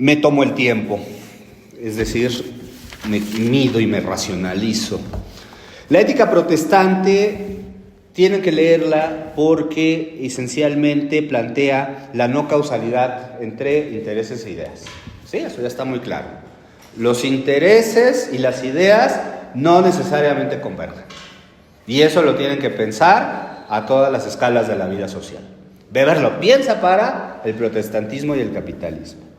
me tomo el tiempo, es decir, me mido y me racionalizo. La ética protestante tienen que leerla porque esencialmente plantea la no causalidad entre intereses e ideas. Sí, eso ya está muy claro. Los intereses y las ideas no necesariamente convergen. Y eso lo tienen que pensar a todas las escalas de la vida social. Weber lo piensa para el protestantismo y el capitalismo.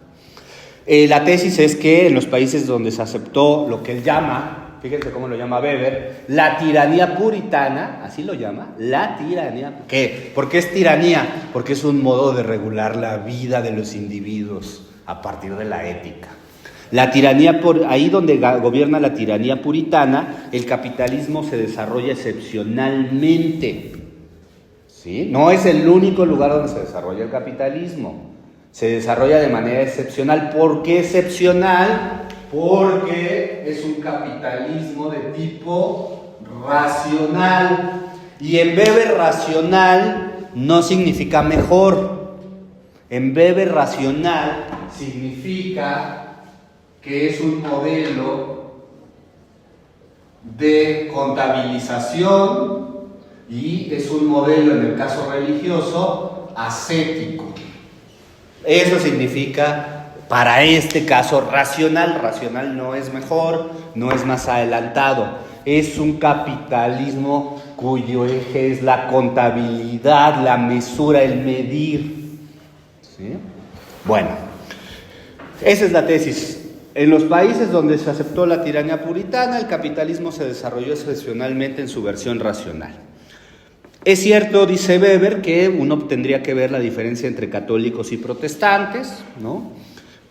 La tesis es que en los países donde se aceptó lo que él llama, fíjense cómo lo llama Weber, la tiranía puritana, así lo llama, la tiranía. ¿Qué? ¿Por qué es tiranía? Porque es un modo de regular la vida de los individuos a partir de la ética. La tiranía, ahí donde gobierna la tiranía puritana, el capitalismo se desarrolla excepcionalmente. ¿Sí? No es el único lugar donde se desarrolla el capitalismo. Se desarrolla de manera excepcional. ¿Por qué excepcional? Porque es un capitalismo de tipo racional. Y en Weber racional no significa mejor. En Weber racional significa que es un modelo de contabilización y es un modelo, en el caso religioso, ascético. Eso significa, para este caso, racional. Racional no es mejor, no es más adelantado. Es un capitalismo cuyo eje es la contabilidad, la mesura, el medir. ¿Sí? Bueno, esa es la tesis. En los países donde se aceptó la tiranía puritana, el capitalismo se desarrolló excepcionalmente en su versión racional. Es cierto, dice Weber, que uno tendría que ver la diferencia entre católicos y protestantes, ¿no?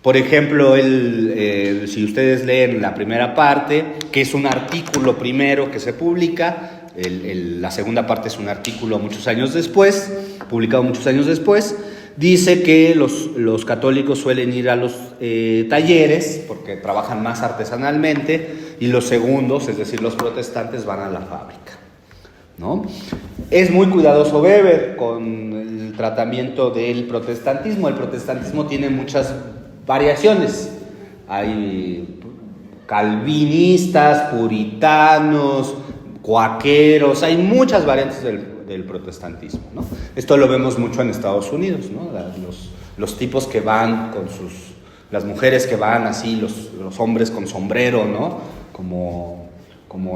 Por ejemplo, si ustedes leen la primera parte, que es un artículo primero que se publica, la segunda parte es un artículo muchos años después, publicado muchos años después, dice que los católicos suelen ir a los talleres porque trabajan más artesanalmente y los segundos, es decir, los protestantes, van a la fábrica, ¿no? Es muy cuidadoso Weber con el tratamiento del protestantismo. El protestantismo tiene muchas variaciones. Hay calvinistas, puritanos, cuáqueros, hay muchas variantes del protestantismo, ¿no? Esto lo vemos mucho en Estados Unidos, ¿no? Los tipos que van con las mujeres que van así, los hombres con sombrero, ¿no? Como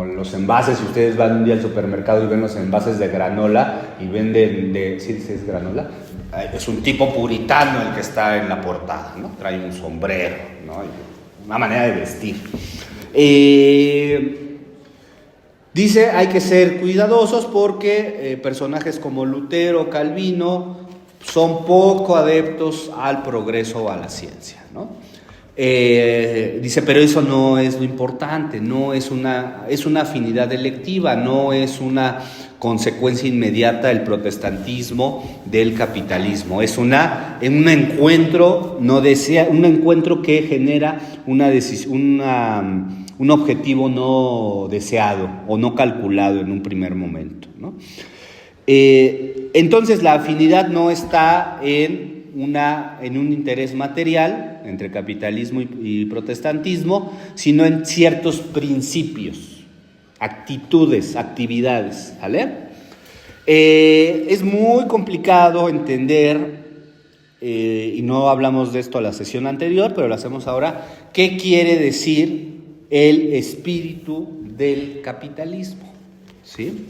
los envases, si ustedes van un día al supermercado y ven los envases de granola y venden ¿sí es granola? Es un tipo puritano el que está en la portada, ¿no? Trae un sombrero, ¿no? Una manera de vestir. Dice, hay que ser cuidadosos porque personajes como Lutero, Calvino, son poco adeptos al progreso o a la ciencia, ¿no? Dice, pero eso no es lo importante, es una afinidad electiva, no es una consecuencia inmediata del protestantismo del capitalismo, es un encuentro un encuentro que genera un objetivo no deseado o no calculado en un primer momento, ¿no? Entonces la afinidad no está en un interés material entre capitalismo y protestantismo, sino en ciertos principios, actitudes, actividades, ¿vale? Es muy complicado entender, y no hablamos de esto en la sesión anterior, pero lo hacemos ahora, ¿qué quiere decir el espíritu del capitalismo? ¿Sí?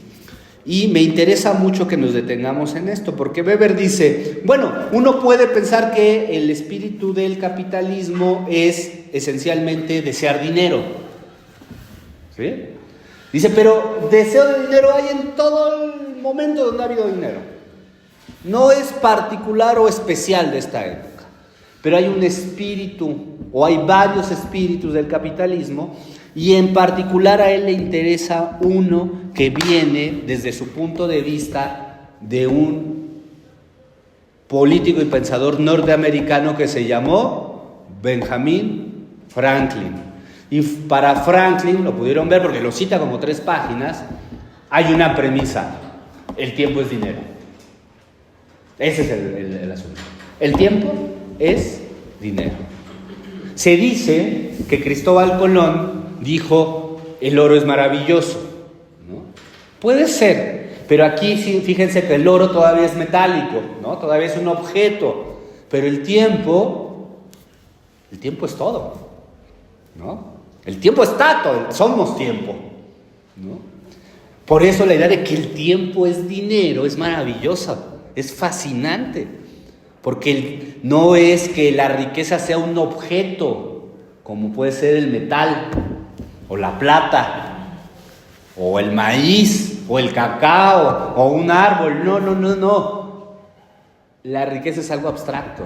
Y me interesa mucho que nos detengamos en esto, porque Weber dice, bueno, uno puede pensar que el espíritu del capitalismo es esencialmente desear dinero, ¿sí? Dice, pero deseo de dinero hay en todo el momento donde ha habido dinero. No es particular o especial de esta época, pero hay un espíritu, o hay varios espíritus del capitalismo, y en particular a él le interesa uno que viene desde su punto de vista de un político y pensador norteamericano que se llamó Benjamin Franklin. Y para Franklin, lo pudieron ver porque lo cita como 3 páginas, hay una premisa: el tiempo es dinero. Ese es el asunto. El tiempo es dinero. Se dice que Cristóbal Colón dijo, el oro es maravilloso, ¿no? Puede ser, pero aquí sí, fíjense que el oro todavía es metálico, ¿no? Todavía es un objeto, pero el tiempo es todo, ¿no? El tiempo está todo, somos tiempo, ¿no? Por eso la idea de que el tiempo es dinero es maravillosa, es fascinante, porque no es que la riqueza sea un objeto, como puede ser el metal, o la plata, o el maíz, o el cacao, o un árbol. No. La riqueza es algo abstracto.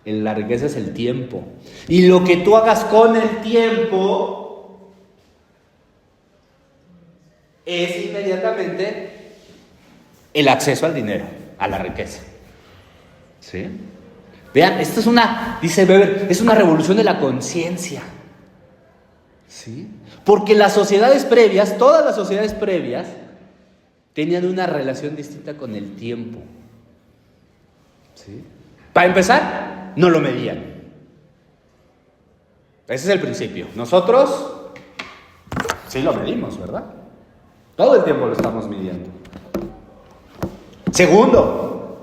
La riqueza es el tiempo. Y lo que tú hagas con el tiempo es inmediatamente el acceso al dinero, a la riqueza. ¿Sí? Vean, esto es dice Weber, es una revolución de la conciencia. ¿Sí? Porque las sociedades previas, todas las sociedades previas, tenían una relación distinta con el tiempo. ¿Sí? Para empezar, no lo medían. Ese es el principio. Nosotros sí lo medimos, ¿verdad? Todo el tiempo lo estamos midiendo. Segundo,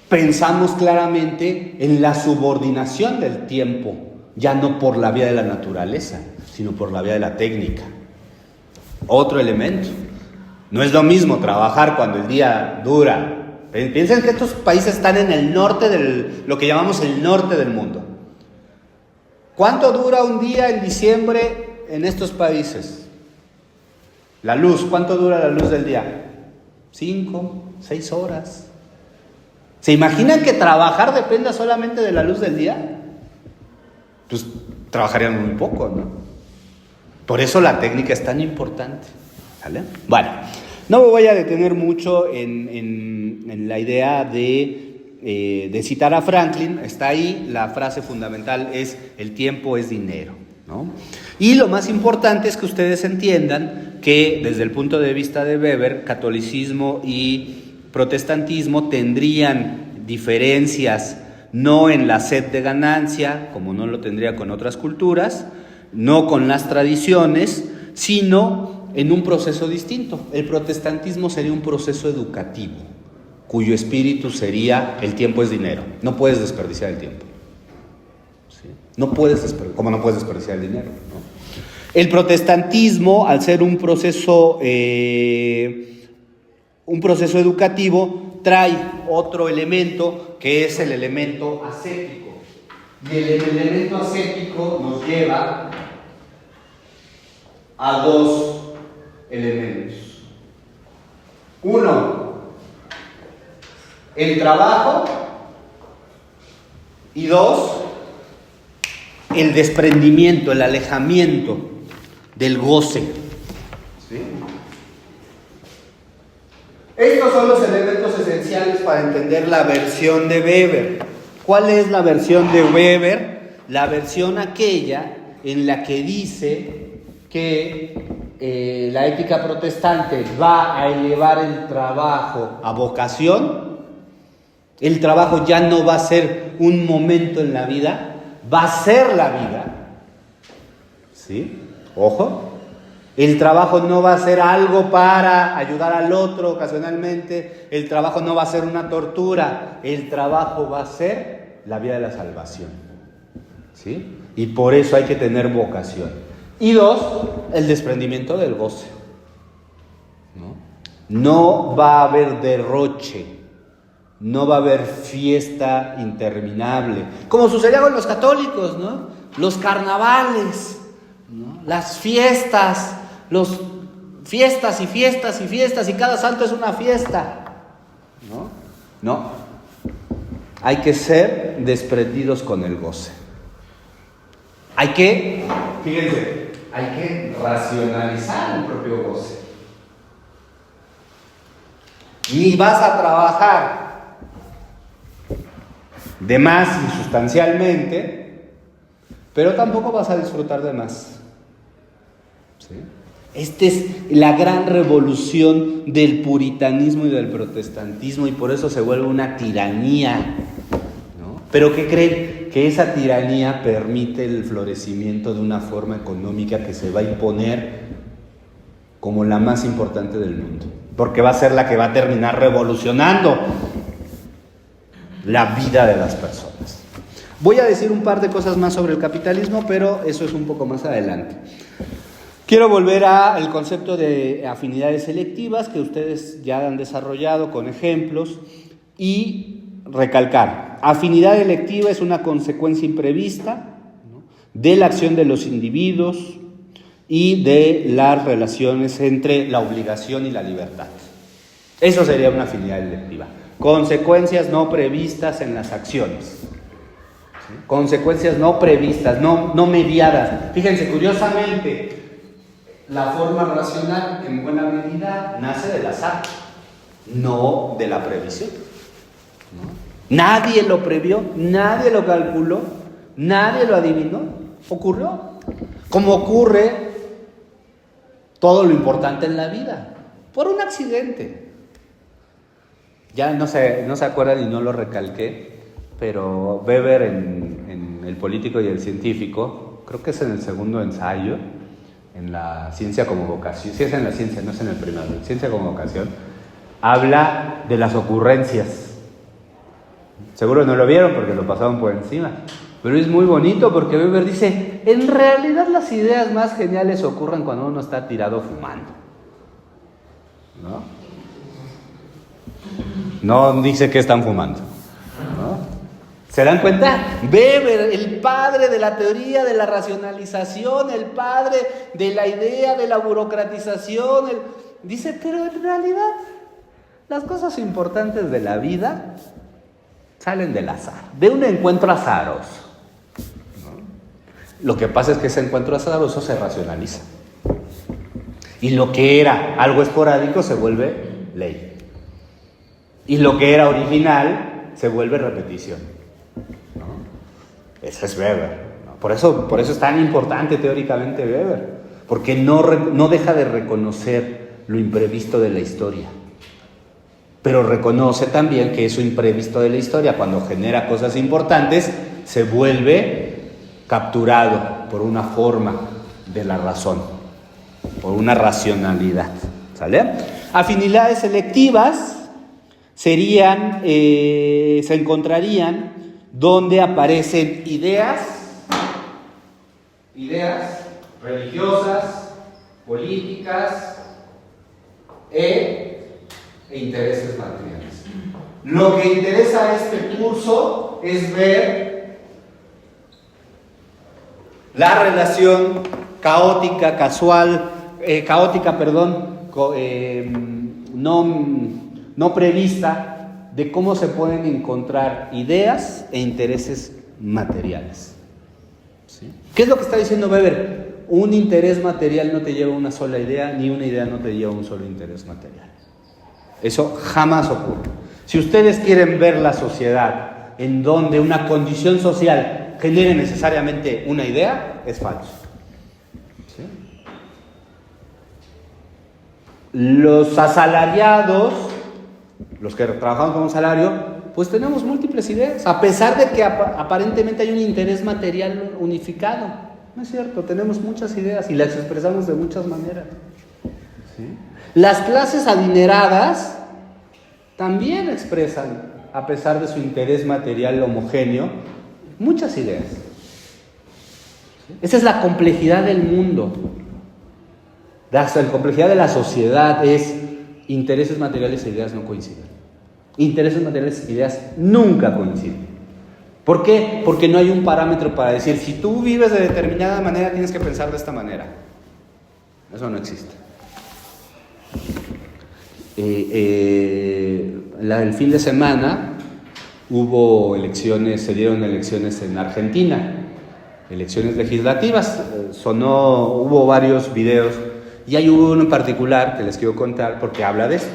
pensamos claramente en la subordinación del tiempo, ya no por la vía de la naturaleza, sino por la vía de la técnica. Otro elemento. No es lo mismo trabajar cuando el día dura. Piensen que estos países están en el norte lo que llamamos el norte del mundo. ¿Cuánto dura un día en diciembre en estos países? La luz, ¿cuánto dura la luz del día? 5, 6 horas. ¿Se imaginan que trabajar dependa solamente de la luz del día? Pues trabajarían muy poco, ¿no? Por eso la técnica es tan importante. ¿Vale? Bueno, no me voy a detener mucho en la idea de citar a Franklin. Está ahí, la frase fundamental es: el tiempo es dinero, ¿no? Y lo más importante es que ustedes entiendan que desde el punto de vista de Weber, catolicismo y protestantismo tendrían diferencias no en la sed de ganancia, como no lo tendría con otras culturas, no con las tradiciones, sino en un proceso distinto. El protestantismo sería un proceso educativo, cuyo espíritu sería: el tiempo es dinero, no puedes desperdiciar el tiempo. ¿Sí? No puedes desperdiciar, como no puedes desperdiciar el dinero, ¿no? El protestantismo, al ser un proceso educativo, trae otro elemento que es el elemento ascético. Y el elemento ascético nos lleva a dos elementos. Uno, el trabajo, y dos, el desprendimiento, el alejamiento del goce. ¿Sí? Estos son los elementos esenciales para entender la versión de Weber. ¿Cuál es la versión de Weber? La versión aquella en la que dice que la ética protestante va a elevar el trabajo a vocación. El trabajo ya no va a ser un momento en la vida, va a ser la vida. ¿Sí? Ojo. El trabajo no va a ser algo para ayudar al otro ocasionalmente. El trabajo no va a ser una tortura. El trabajo va a ser la vía de la salvación. ¿Sí? Y por eso hay que tener vocación. Y dos, el desprendimiento del goce. No va a haber derroche. No va a haber fiesta interminable. Como sucedía con los católicos, ¿no? Los carnavales, ¿no? Las fiestas, fiestas y fiestas y fiestas, y cada santo es una fiesta. No. Hay que ser desprendidos con el goce. Fíjense, hay que racionalizar el propio goce. Ni vas a trabajar de más insustancialmente, pero tampoco vas a disfrutar de más. ¿Sí? Esta es la gran revolución del puritanismo y del protestantismo, y por eso se vuelve una tiranía, ¿no? Pero ¿qué creen? Que esa tiranía permite el florecimiento de una forma económica que se va a imponer como la más importante del mundo, porque va a ser la que va a terminar revolucionando la vida de las personas. Voy a decir un par de cosas más sobre el capitalismo, pero eso es un poco más adelante. Quiero volver al concepto de afinidades selectivas que ustedes ya han desarrollado con ejemplos y recalcar. Afinidad electiva es una consecuencia imprevista, ¿no?, de la acción de los individuos y de las relaciones entre la obligación y la libertad. Eso sería una afinidad electiva. Consecuencias no previstas en las acciones. ¿Sí? Consecuencias no previstas, no mediadas. Fíjense, curiosamente, la forma racional en buena medida nace del azar, no de la previsión, ¿no? Nadie lo previó, nadie lo calculó, nadie lo adivinó. Ocurrió. Como ocurre todo lo importante en la vida, por un accidente. Ya no se acuerdan y no lo recalqué, pero Weber en El político y el científico, creo que es en el segundo ensayo, en la ciencia como vocación, sí es en la ciencia, no es en el primero, en ciencia como vocación, habla de las ocurrencias. Seguro no lo vieron porque lo pasaron por encima, pero es muy bonito porque Weber dice, en realidad las ideas más geniales ocurren cuando uno está tirado fumando, ¿no? No dice que están fumando, ¿no? ¿Se dan cuenta? Weber, el padre de la teoría de la racionalización, el padre de la idea de la burocratización, dice, pero en realidad las cosas importantes de la vida salen del azar, de un encuentro azaroso, ¿no? Lo que pasa es que ese encuentro azaroso se racionaliza. Y lo que era algo esporádico se vuelve ley. Y lo que era original se vuelve repetición, ¿no? Ese es Weber, ¿no? Por eso es tan importante teóricamente Weber, porque no deja de reconocer lo imprevisto de la historia. Pero reconoce también que eso imprevisto de la historia, cuando genera cosas importantes, se vuelve capturado por una forma de la razón, por una racionalidad. ¿Sale? Afinidades selectivas se encontrarían donde aparecen ideas religiosas, políticas e intereses materiales. Lo que interesa a este curso es ver la relación no prevista de cómo se pueden encontrar ideas e intereses materiales. ¿Sí? ¿Qué es lo que está diciendo Weber? Un interés material no te lleva a una sola idea, ni una idea no te lleva a un solo interés material. Eso jamás ocurre. Si ustedes quieren ver la sociedad en donde una condición social genere necesariamente una idea, es falso. ¿Sí? Los asalariados, los que trabajamos con un salario, pues tenemos múltiples ideas, a pesar de que aparentemente hay un interés material unificado. No es cierto, tenemos muchas ideas y las expresamos de muchas maneras. ¿Sí? Las clases adineradas también expresan, a pesar de su interés material homogéneo, muchas ideas. ¿Sí? Esa es la complejidad del mundo. La complejidad de la sociedad es intereses materiales e ideas no coinciden. Intereses materiales e ideas nunca coinciden. ¿Por qué? Porque no hay un parámetro para decir, si tú vives de determinada manera, tienes que pensar de esta manera. Eso no existe. El fin de semana se dieron elecciones en Argentina, elecciones legislativas. Hubo varios videos y hay uno en particular que les quiero contar porque habla de esto.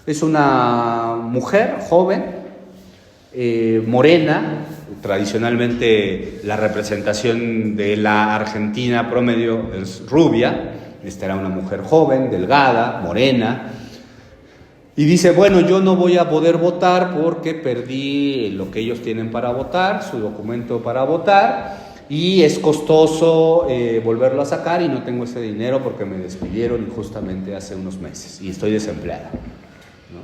Es una mujer joven, morena. Tradicionalmente la representación de la Argentina promedio es rubia. Esta era una mujer joven, delgada, morena, Y dice, bueno, yo no voy a poder votar porque perdí lo que ellos tienen para votar, su documento para votar, y es costoso volverlo a sacar y no tengo ese dinero porque me despidieron injustamente hace unos meses y estoy desempleada, ¿no?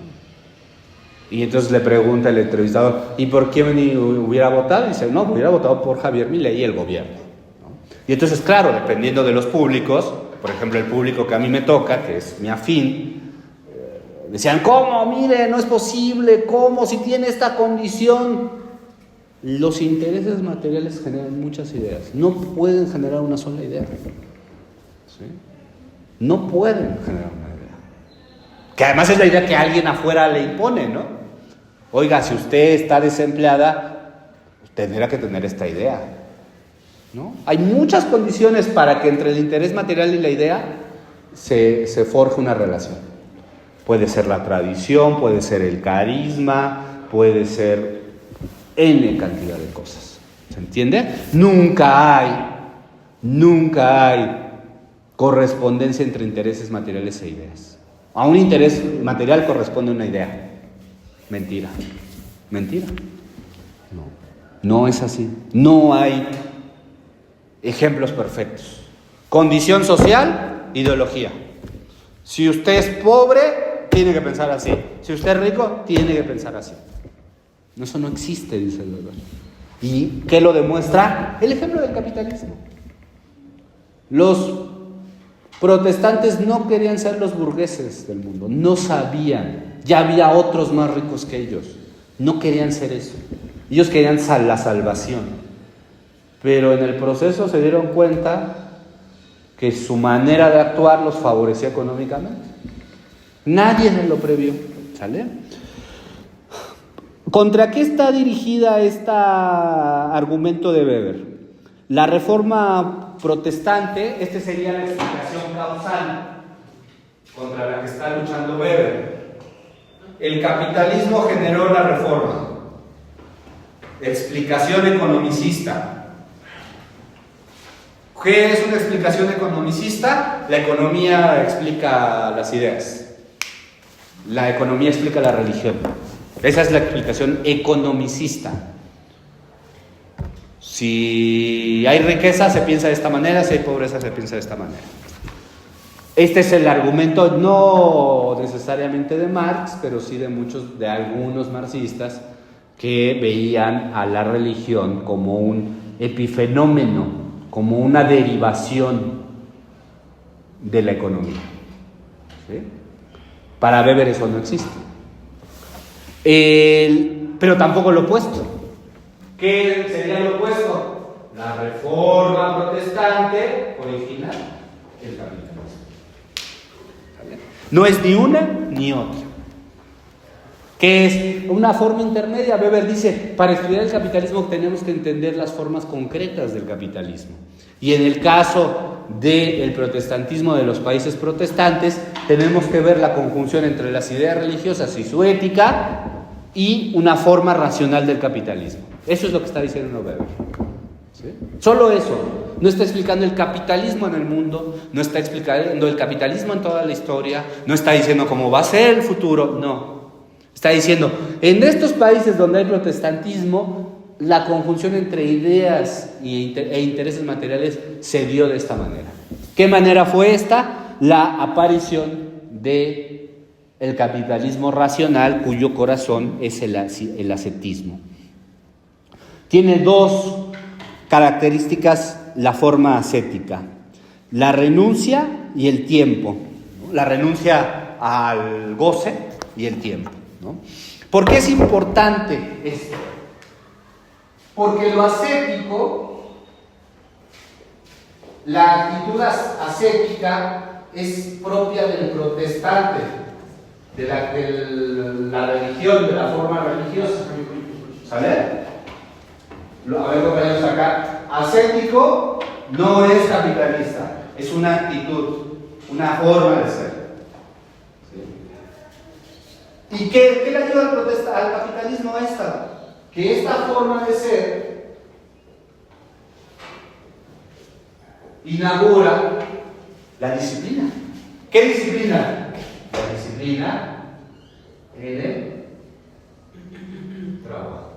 Y entonces le pregunta el entrevistador, ¿y por qué hubiera votado? Y dice, no, hubiera votado por Javier Milei y el gobierno, ¿no? Y entonces, claro, dependiendo de los públicos, por ejemplo, el público que a mí me toca, que es mi afín, decían, ¿cómo? Mire, no es posible, ¿cómo? Si tiene esta condición. Los intereses materiales generan muchas ideas, no pueden generar una sola idea, ¿sí? No pueden generar una idea, que además es la idea que alguien afuera le impone, ¿no? Oiga, si usted está desempleada, tendrá que tener esta idea, ¿no? Hay muchas condiciones para que entre el interés material y la idea se forje una relación. Puede ser la tradición, puede ser el carisma, puede ser N cantidad de cosas. ¿Se entiende? Nunca hay correspondencia entre intereses materiales e ideas. A un interés material corresponde una idea. Mentira. No es así. No hay ejemplos perfectos. Condición social, ideología. Si usted es pobre, tiene que pensar así. Si usted es rico, tiene que pensar así. Eso no existe, dice el Weber. ¿Y qué lo demuestra? El ejemplo del capitalismo. Los protestantes no querían ser los burgueses del mundo, no sabían. Ya había otros más ricos que ellos. No querían ser eso. Ellos querían la salvación. Pero en el proceso se dieron cuenta que su manera de actuar los favorecía económicamente. Nadie se lo previó. ¿Sale? ¿Contra qué está dirigida este argumento de Weber? La reforma protestante, esta sería la explicación causal contra la que está luchando Weber. El capitalismo generó la reforma. Explicación economicista. ¿Qué es una explicación economicista? La economía explica las ideas. La economía explica la religión. Esa es la explicación economicista. Si hay riqueza, se piensa de esta manera, si hay pobreza, se piensa de esta manera. Este es el argumento, no necesariamente de Marx, pero sí de algunos marxistas que veían a la religión como un epifenómeno, como una derivación de la economía. ¿Sí? Para Weber eso no existe. Pero tampoco lo opuesto. ¿Qué sería lo opuesto? La reforma protestante original, el capitalismo. No es ni una ni otra. ¿Qué es? Una forma intermedia. Weber dice, para estudiar el capitalismo tenemos que entender las formas concretas del capitalismo. Y en el caso del protestantismo de los países protestantes, tenemos que ver la conjunción entre las ideas religiosas y su ética y una forma racional del capitalismo. Eso es lo que está diciendo Weber. ¿Sí? Solo eso. No está explicando el capitalismo en el mundo, no está explicando el capitalismo en toda la historia, no está diciendo cómo va a ser el futuro, no. Está diciendo, en estos países donde hay protestantismo, la conjunción entre ideas e intereses materiales se dio de esta manera. ¿Qué manera fue esta? La aparición de el capitalismo racional, cuyo corazón es el ascetismo. Tiene dos características la forma ascética: la renuncia y el tiempo. La renuncia al goce y el tiempo, ¿no? ¿Por qué es importante esto? Porque lo ascético, la actitud ascética es propia del protestante, de la religión, de la forma religiosa. ¿Sale? A ver, compañeros, acá. Ascético no es capitalista, es una actitud, una forma de ser. ¿Sí? ¿Y qué le ayuda al capitalismo a esta? Que esta forma de ser inaugura la disciplina. ¿Qué disciplina? La disciplina el trabajo.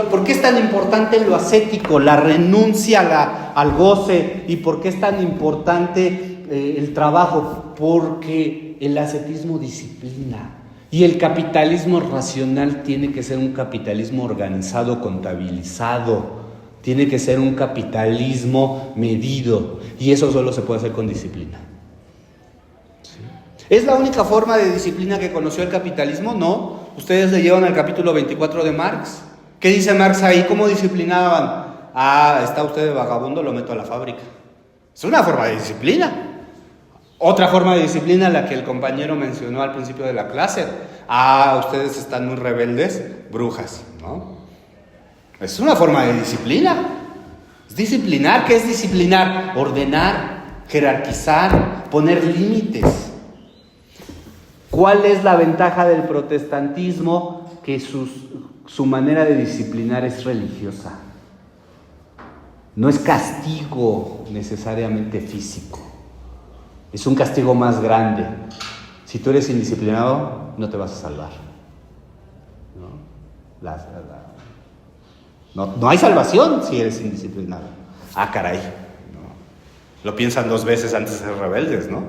¿Por qué es tan importante lo ascético, la renuncia al goce? ¿Y por qué es tan importante el trabajo? Porque el ascetismo disciplina. Y el capitalismo racional tiene que ser un capitalismo organizado, contabilizado. Tiene que ser un capitalismo medido. Y eso solo se puede hacer con disciplina. ¿Sí? ¿Es la única forma de disciplina que conoció el capitalismo? No. Ustedes leyeron el capítulo 24 de Marx. ¿Qué dice Marx ahí? ¿Cómo disciplinaban? Está usted de vagabundo, lo meto a la fábrica. Es una forma de disciplina. Otra forma de disciplina, la que el compañero mencionó al principio de la clase. Ustedes están muy rebeldes, brujas, ¿no? Es una forma de disciplina. Es disciplinar. ¿Qué es disciplinar? Ordenar, jerarquizar, poner límites. ¿Cuál es la ventaja del protestantismo? Que su manera de disciplinar es religiosa. No es castigo necesariamente físico. Es un castigo más grande. Si tú eres indisciplinado, no te vas a salvar. No hay salvación si eres indisciplinado. Caray. No. Lo piensan 2 veces antes de ser rebeldes, ¿no?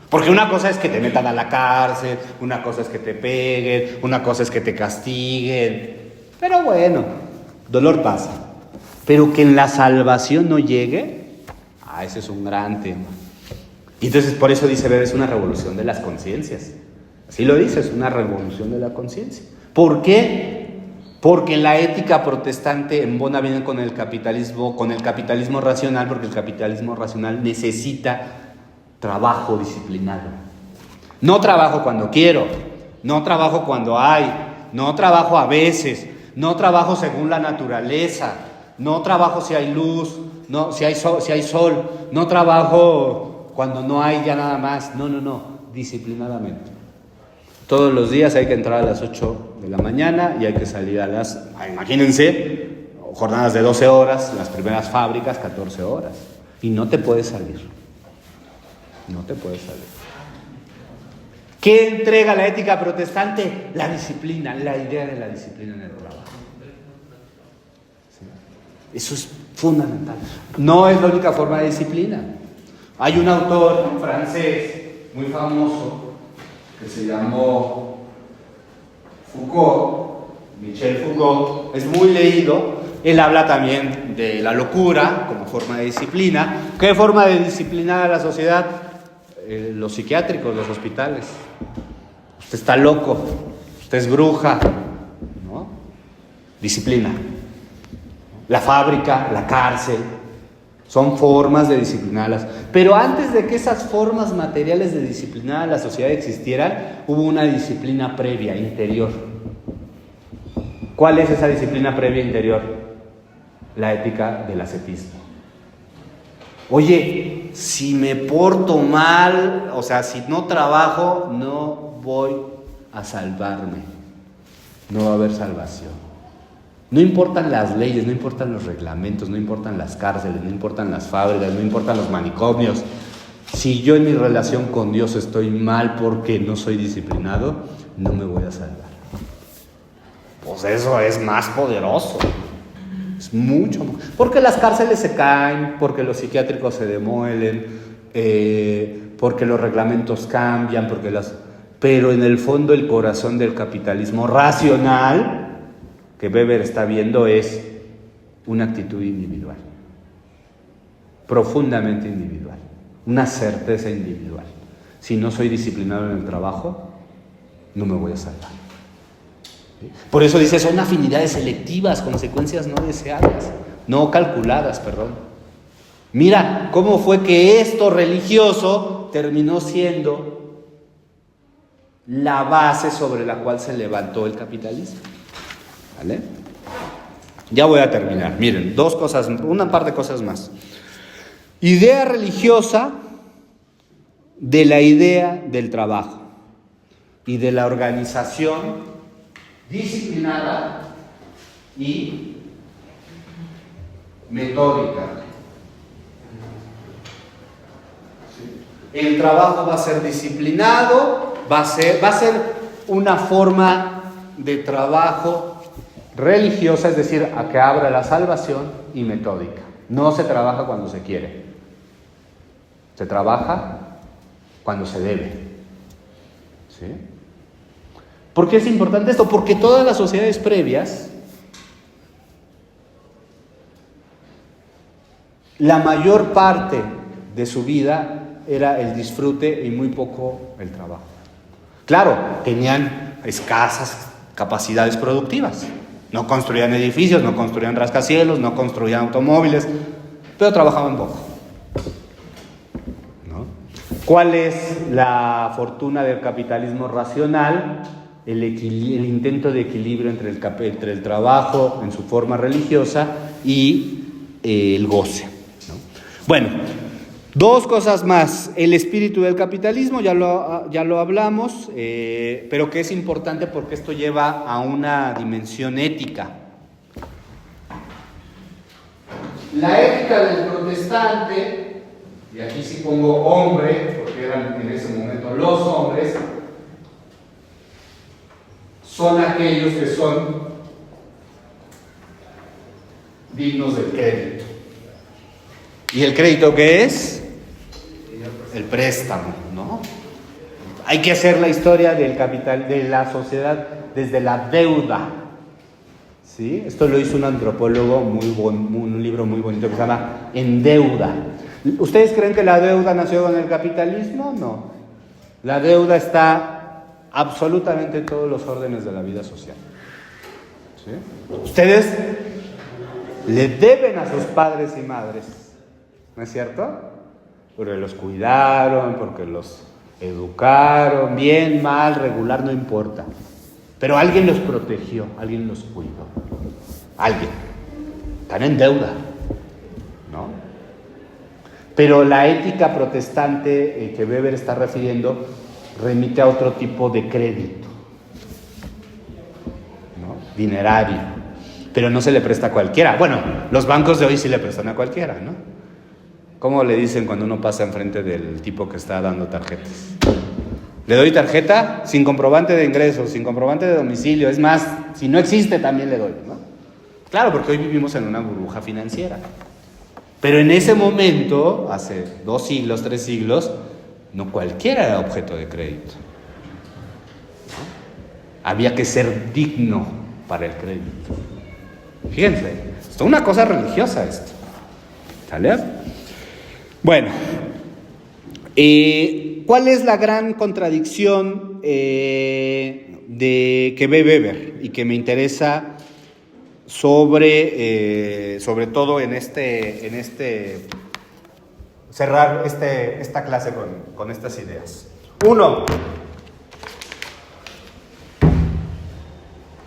Porque una cosa es que te metan a la cárcel, una cosa es que te peguen, una cosa es que te castiguen. Pero bueno, dolor pasa. Pero que en la salvación no llegue, ese es un gran tema. Y entonces por eso dice, es una revolución de las conciencias. Así lo dice, es una revolución de la conciencia. ¿Por qué? Porque la ética protestante embona bien con el capitalismo racional, porque el capitalismo racional necesita trabajo disciplinado. No trabajo cuando quiero, no trabajo cuando hay, no trabajo a veces, no trabajo según la naturaleza, no trabajo si hay luz, si hay sol, no trabajo cuando no hay ya nada más. No, disciplinadamente. Todos los días hay que entrar a las 8 de la mañana y hay que salir imagínense, jornadas de 12 horas, las primeras fábricas 14 horas. Y no te puedes salir. No te puedes salir. ¿Qué entrega la ética protestante? La disciplina, la idea de la disciplina en el trabajo. ¿Sí? Eso es fundamental. No es la única forma de disciplina. Hay un autor francés muy famoso que se llamó Michel Foucault, es muy leído. Él habla también de la locura como forma de disciplina. ¿Qué forma de disciplinar a la sociedad? Los psiquiátricos, los hospitales. Usted está loco, usted es bruja, ¿no? Disciplina. La fábrica, la cárcel, son formas de disciplinarlas. Pero antes de que esas formas materiales de disciplinar a la sociedad existieran, hubo una disciplina previa, interior. ¿Cuál es esa disciplina previa interior? La ética del ascetismo. Oye, si me porto mal, si no trabajo, no voy a salvarme. No va a haber salvación. No importan las leyes, no importan los reglamentos, no importan las cárceles, no importan las fábricas, no importan los manicomios. Si yo en mi relación con Dios estoy mal porque no soy disciplinado, no me voy a salvar. Pues eso es más poderoso. Es mucho más. Porque las cárceles se caen, porque los psiquiátricos se demuelen, porque los reglamentos cambian, pero en el fondo el corazón del capitalismo racional que Weber está viendo es una actitud individual, profundamente individual, una certeza individual. Si no soy disciplinado en el trabajo, no me voy a salvar. Por eso dice, son afinidades selectivas, consecuencias no deseadas, no calculadas, perdón. Mira cómo fue que esto religioso terminó siendo la base sobre la cual se levantó el capitalismo. ¿Vale? Ya voy a terminar. Miren, una par de cosas más. Idea religiosa de la idea del trabajo y de la organización disciplinada y metódica. El trabajo va a ser disciplinado, va a ser una forma de trabajo religiosa, es decir, a que abra la salvación, y metódica. No se trabaja cuando se quiere, se trabaja cuando se debe. ¿Sí? ¿Por qué es importante esto? Porque todas las sociedades previas, la mayor parte de su vida era el disfrute y muy poco el trabajo. Claro, tenían escasas capacidades productivas. No construían edificios, no construían rascacielos, no construían automóviles, pero trabajaban poco. ¿No? ¿Cuál es la fortuna del capitalismo racional? El intento de equilibrio entre el trabajo en su forma religiosa y el goce. ¿No? Bueno, dos cosas más. El espíritu del capitalismo, ya lo hablamos, pero que es importante porque esto lleva a una dimensión ética. La ética del protestante, y aquí sí pongo hombre, porque eran en ese momento los hombres, son aquellos que son dignos del crédito. ¿Y el crédito qué es? El préstamo, ¿no? Hay que hacer la historia del capital, de la sociedad, desde la deuda. ¿Sí? Esto lo hizo un antropólogo, un libro muy bonito que se llama En Deuda. ¿Ustedes creen que la deuda nació con el capitalismo? No. La deuda está absolutamente en todos los órdenes de la vida social. ¿Sí? Ustedes le deben a sus padres y madres, ¿no es cierto? Porque los cuidaron, porque los educaron, bien, mal, regular, no importa. Pero alguien los protegió, alguien los cuidó. Alguien. Están en deuda, ¿no? Pero la ética protestante que Weber está refiriendo remite a otro tipo de crédito, ¿no? Dinerario. Pero no se le presta a cualquiera. Bueno, los bancos de hoy sí le prestan a cualquiera, ¿no? ¿Cómo le dicen cuando uno pasa enfrente del tipo que está dando tarjetas? Le doy tarjeta sin comprobante de ingresos, sin comprobante de domicilio. Es más, si no existe también le doy, ¿no? Claro, porque hoy vivimos en una burbuja financiera. Pero en ese momento, hace 2 siglos, 3 siglos, no cualquiera era objeto de crédito, ¿no? Había que ser digno para el crédito. Fíjense, es una cosa religiosa esto. ¿Sale? Bueno, ¿cuál es la gran contradicción de que ve Weber y que me interesa sobre todo en cerrar esta clase con estas ideas? Uno,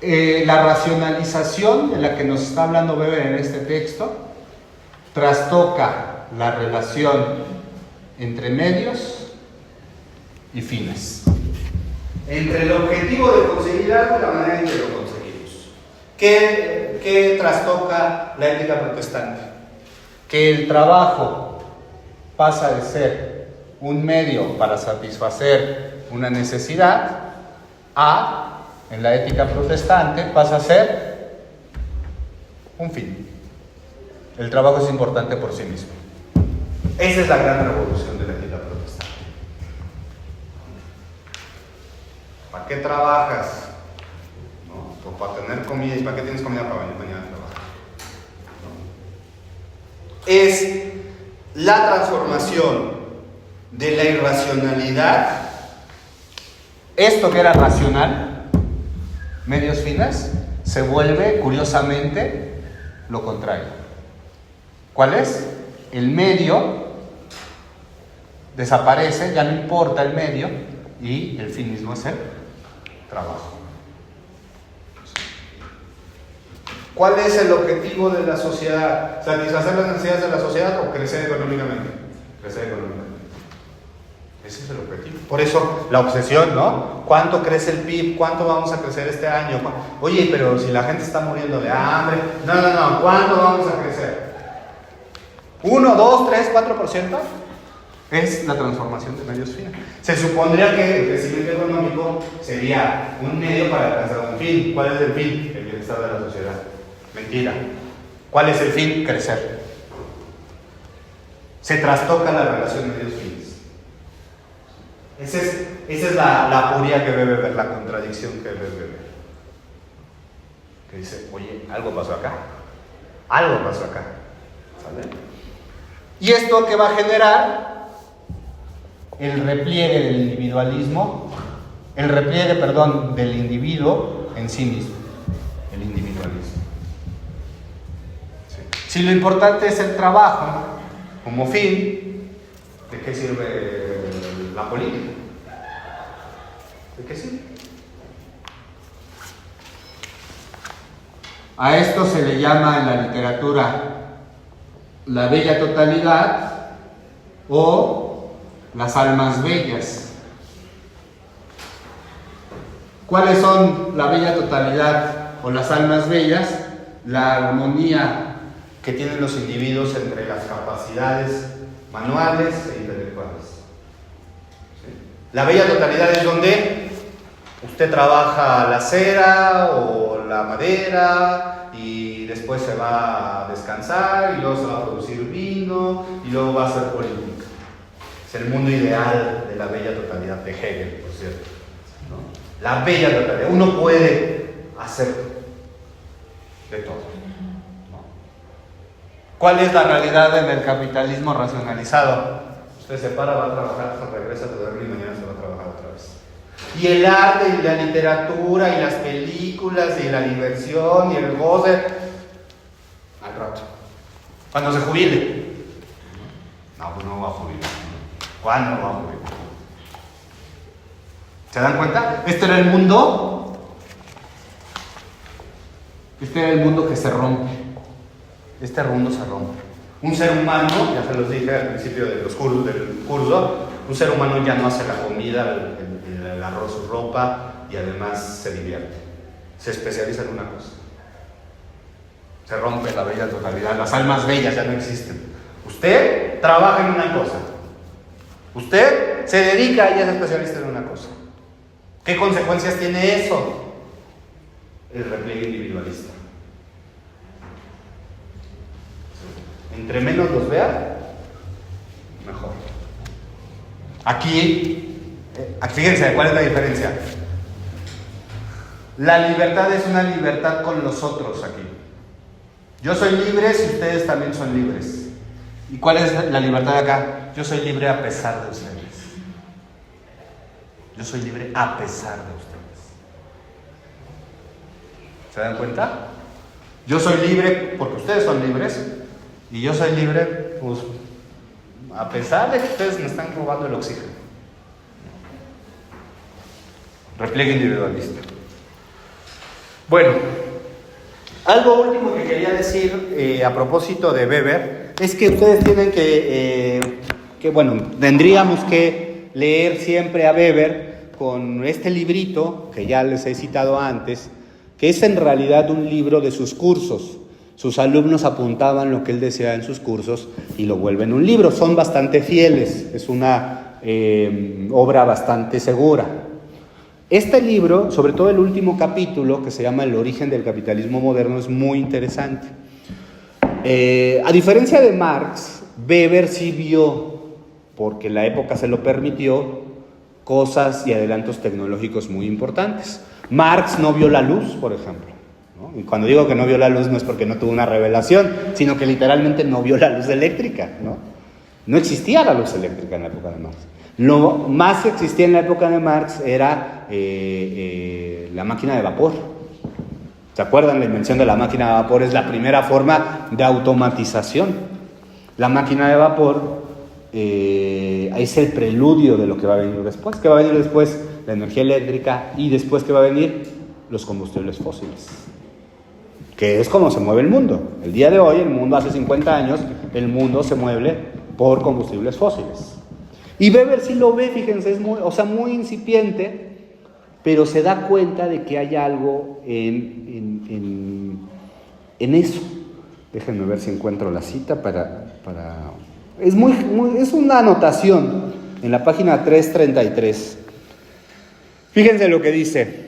la racionalización de la que nos está hablando Weber en este texto trastoca la relación entre medios y fines, entre el objetivo de conseguir algo y la manera en que lo conseguimos. ¿Qué trastoca la ética protestante? Que el trabajo pasa de ser un medio para satisfacer una necesidad a, en la ética protestante, pasa a ser un fin. El trabajo es importante por sí mismo. Esa es la gran revolución de la ética protestante. ¿Para qué trabajas? ¿No? Pues para tener comida. ¿Y para qué tienes comida para mañana trabajar? ¿No? Es la transformación de la irracionalidad. Esto que era racional, medios fines, se vuelve, curiosamente, lo contrario. ¿Cuál es? El medio desaparece, ya no importa el medio, y el fin mismo es el trabajo. ¿Cuál es el objetivo de la sociedad? ¿Satisfacer las necesidades de la sociedad o crecer económicamente? Crecer económicamente. Ese es el objetivo. Por eso la obsesión, ¿no? ¿Cuánto crece el PIB? ¿Cuánto vamos a crecer este año? Oye, pero si la gente está muriendo de hambre. No. ¿Cuánto vamos a crecer? ¿1, 2, 3, 4%? Es la transformación de medios fines. Se supondría que el crecimiento económico sería un medio para alcanzar un fin. ¿Cuál es el fin? El bienestar de la sociedad. Mentira. ¿Cuál es el fin? Crecer. Se trastoca la relación medios-fines. Esa es la aporia que debe ver, la contradicción que debe ver. Que dice, oye, algo pasó acá. Algo pasó acá. ¿Sale? ¿Y esto qué va a generar? El repliegue del individualismo, del individuo en sí mismo, el individualismo. Sí. Si lo importante es el trabajo como fin, ¿de qué sirve la política? ¿De qué sirve? A esto se le llama en la literatura la bella totalidad o las almas bellas. ¿Cuáles son la bella totalidad o las almas bellas? La armonía que tienen los individuos entre las capacidades manuales e intelectuales. ¿Sí? La bella totalidad es donde usted trabaja la cera o la madera y después se va a descansar y luego se va a producir vino y luego va a hacer política. Es el mundo ideal de la bella totalidad de Hegel, por cierto, ¿no? La bella totalidad. Uno puede hacer de todo, ¿no? ¿Cuál es la realidad en el capitalismo racionalizado? Usted se para, va a trabajar, regresa a duerme y mañana se va a trabajar otra vez. Y el arte y la literatura y las películas y la diversión y el goce al rato, cuando se jubile. No, pues no va a jubilar. ¿Cuándo va a jubilar? ¿Se dan cuenta? Este era el mundo que se rompe. Este mundo se rompe. Un ser humano, ya se los dije al principio del curso, un ser humano ya no hace la comida, el arroz, su ropa y además se divierte. Se especializa en una cosa. Se rompe la bella totalidad. Las almas bellas ya no existen. Usted trabaja en una cosa. Usted se dedica y es especialista en una cosa. ¿Qué consecuencias tiene eso? El repliegue individualista. Entre menos los vea, mejor. Aquí, fíjense, ¿cuál es la diferencia? La libertad es una libertad con los otros aquí. Yo soy libre si ustedes también son libres. ¿Y cuál es la libertad de acá? Yo soy libre a pesar de ustedes. Yo soy libre a pesar de ustedes. ¿Se dan cuenta? Yo soy libre porque ustedes son libres. Y yo soy libre, pues, a pesar de que ustedes me están robando el oxígeno. Repliegue individualista. Bueno, algo último que quería decir a propósito de Weber es que ustedes tienen tendríamos que leer siempre a Weber con este librito que ya les he citado antes, que es en realidad un libro de sus cursos. Sus alumnos apuntaban lo que él decía en sus cursos y lo vuelven un libro. Son bastante fieles, es una obra bastante segura. Este libro, sobre todo el último capítulo, que se llama El origen del capitalismo moderno, es muy interesante. A diferencia de Marx, Weber sí vio, porque la época se lo permitió, cosas y adelantos tecnológicos muy importantes. Marx no vio la luz, por ejemplo, ¿no? Y cuando digo que no vio la luz no es porque no tuvo una revelación, sino que literalmente no vio la luz eléctrica, ¿no? No existía la luz eléctrica en la época de Marx. Lo más que existía en la época de Marx era la máquina de vapor. ¿Se acuerdan? La invención de la máquina de vapor es la primera forma de automatización. La máquina de vapor es el preludio de lo que va a venir después. ¿Qué va a venir después? La energía eléctrica. Y después, ¿qué va a venir? Los combustibles fósiles. Que es como se mueve el mundo. El día de hoy, el mundo, hace 50 años, el mundo se mueve por combustibles fósiles. Y Weber sí lo ve, fíjense, es muy incipiente, pero se da cuenta de que hay algo en eso. Déjenme ver si encuentro la cita para Es una anotación en la página 333. Fíjense lo que dice.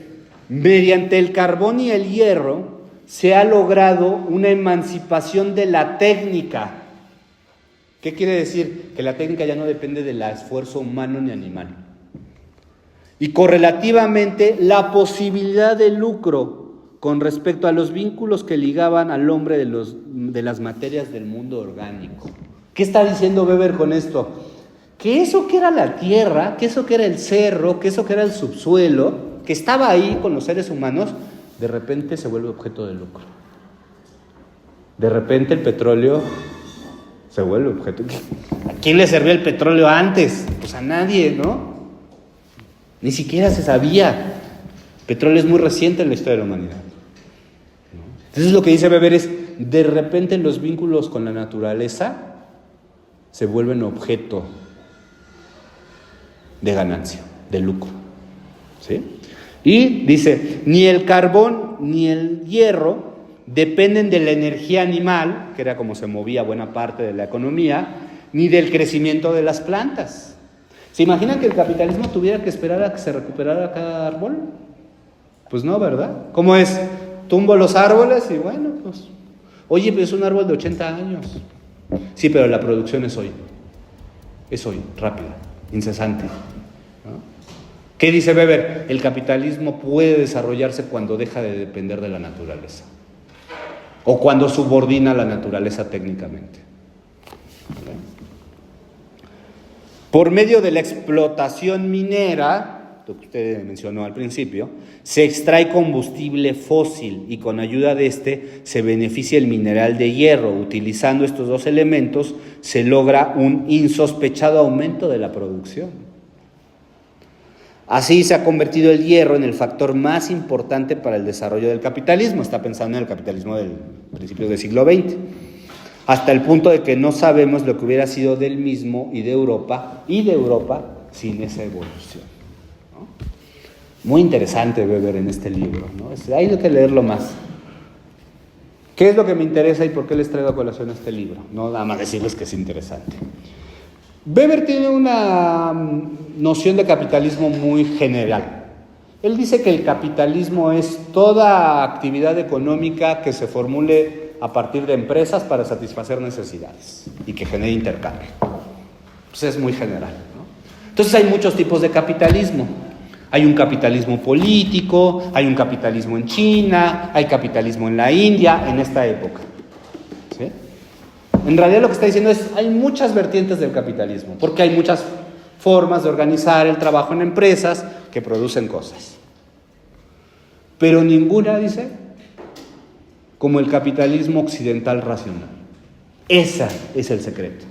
Mediante el carbón y el hierro se ha logrado una emancipación de la técnica. ¿Qué quiere decir? Que la técnica ya no depende del esfuerzo humano ni animal. Y correlativamente la posibilidad de lucro con respecto a los vínculos que ligaban al hombre de las materias del mundo orgánico. ¿Qué está diciendo Weber con esto? Que eso que era la tierra, que eso que era el cerro, que eso que era el subsuelo, que estaba ahí con los seres humanos, de repente se vuelve objeto de lucro. De repente el petróleo se vuelve objeto. ¿A quién le servía el petróleo antes? Pues a nadie, ¿no? Ni siquiera se sabía. El petróleo es muy reciente en la historia de la humanidad. Entonces lo que dice Weber es, de repente los vínculos con la naturaleza se vuelven objeto de ganancia, de lucro. ¿Sí? Y dice, ni el carbón ni el hierro dependen de la energía animal, que era como se movía buena parte de la economía, ni del crecimiento de las plantas. ¿Se imaginan que el capitalismo tuviera que esperar a que se recuperara cada árbol? Pues no, ¿verdad? ¿Cómo es? Tumbo los árboles y bueno, pues... Oye, pues es un árbol de 80 años. Sí, pero la producción es hoy. Es hoy, rápida, incesante. ¿No? ¿Qué dice Weber? El capitalismo puede desarrollarse cuando deja de depender de la naturaleza. O cuando subordina a la naturaleza técnicamente. ¿Vale? Por medio de la explotación minera, lo que usted mencionó al principio, se extrae combustible fósil y con ayuda de este se beneficia el mineral de hierro. Utilizando estos dos elementos se logra un insospechado aumento de la producción. Así se ha convertido el hierro en el factor más importante para el desarrollo del capitalismo. Está pensando en el capitalismo del principios del siglo XX. Hasta el punto de que no sabemos lo que hubiera sido del mismo y de Europa sin esa evolución. ¿No? Muy interesante Weber en este libro, ¿no? Hay que leerlo más. ¿Qué es lo que me interesa y por qué les traigo a colación este libro? No nada más decirles que es interesante. Weber tiene una noción de capitalismo muy general. Él dice que el capitalismo es toda actividad económica que se formule a partir de empresas para satisfacer necesidades y que genere intercambio. Pues es muy general, ¿no? Entonces hay muchos tipos de capitalismo. Hay un capitalismo político, hay un capitalismo en China, hay capitalismo en la India, en esta época. ¿Sí? En realidad lo que está diciendo es, hay muchas vertientes del capitalismo, porque hay muchas formas de organizar el trabajo en empresas que producen cosas. Pero ninguna, dice, como el capitalismo occidental racional. Ese es el secreto.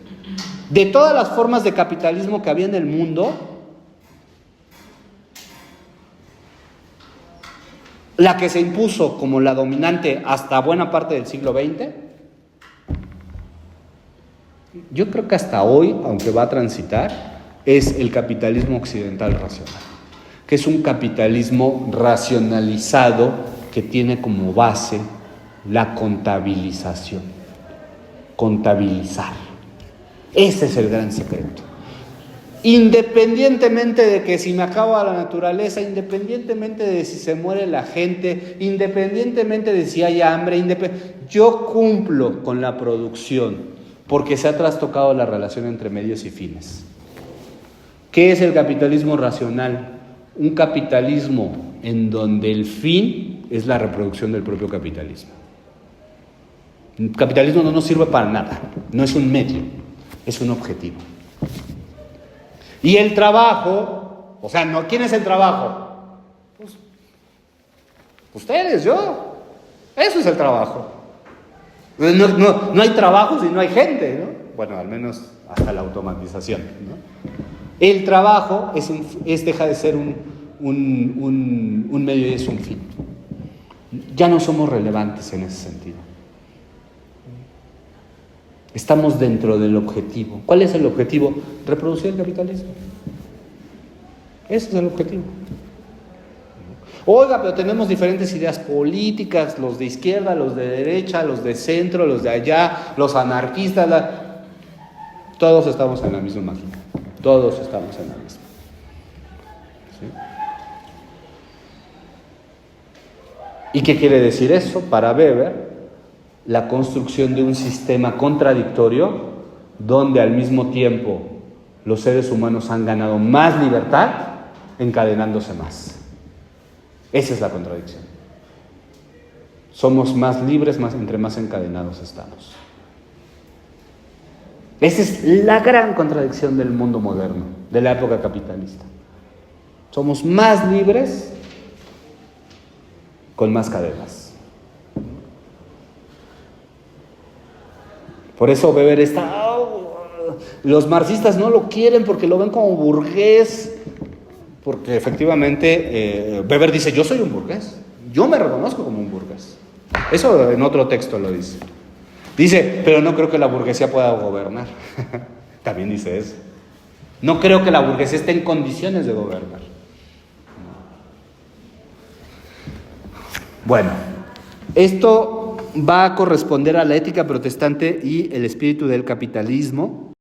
De todas las formas de capitalismo que había en el mundo, la que se impuso como la dominante hasta buena parte del siglo XX, yo creo que hasta hoy, aunque va a transitar, es el capitalismo occidental racional, que es un capitalismo racionalizado que tiene como base la contabilización. Contabilizar. Ese es el gran secreto. Independientemente de que si me acaba la naturaleza, independientemente de si se muere la gente, independientemente de si hay hambre, yo cumplo con la producción, porque se ha trastocado la relación entre medios y fines. ¿Qué es el capitalismo racional? Un capitalismo en donde el fin es la reproducción del propio capitalismo. El capitalismo no nos sirve para nada, no es un medio, es un objetivo. Y el trabajo, o sea, no, ¿quién es el trabajo? Pues, ustedes, yo. Eso es el trabajo. No hay trabajo si no hay gente, ¿no? Bueno, al menos hasta la automatización, ¿no? El trabajo deja de ser un medio y es un fin. Ya no somos relevantes en ese sentido. Estamos dentro del objetivo. ¿Cuál es el objetivo? Reproducir el capitalismo. Ese es el objetivo. Oiga, pero tenemos diferentes ideas políticas, los de izquierda, los de derecha, los de centro, los de allá, los anarquistas. Todos estamos en la misma máquina. Todos estamos en la misma. ¿Sí? ¿Y qué quiere decir eso? Para Weber, la construcción de un sistema contradictorio donde al mismo tiempo los seres humanos han ganado más libertad encadenándose más. Esa es la contradicción. Somos más libres entre más encadenados estamos. Esa es la gran contradicción del mundo moderno, de la época capitalista. Somos más libres con más cadenas. Por eso Weber está... los marxistas no lo quieren porque lo ven como burgués. Porque efectivamente Weber dice, yo soy un burgués. Yo me reconozco como un burgués. Eso en otro texto lo dice. Dice, pero no creo que la burguesía pueda gobernar. También dice eso. No creo que la burguesía esté en condiciones de gobernar. Bueno, esto va a corresponder a la ética protestante y el espíritu del capitalismo.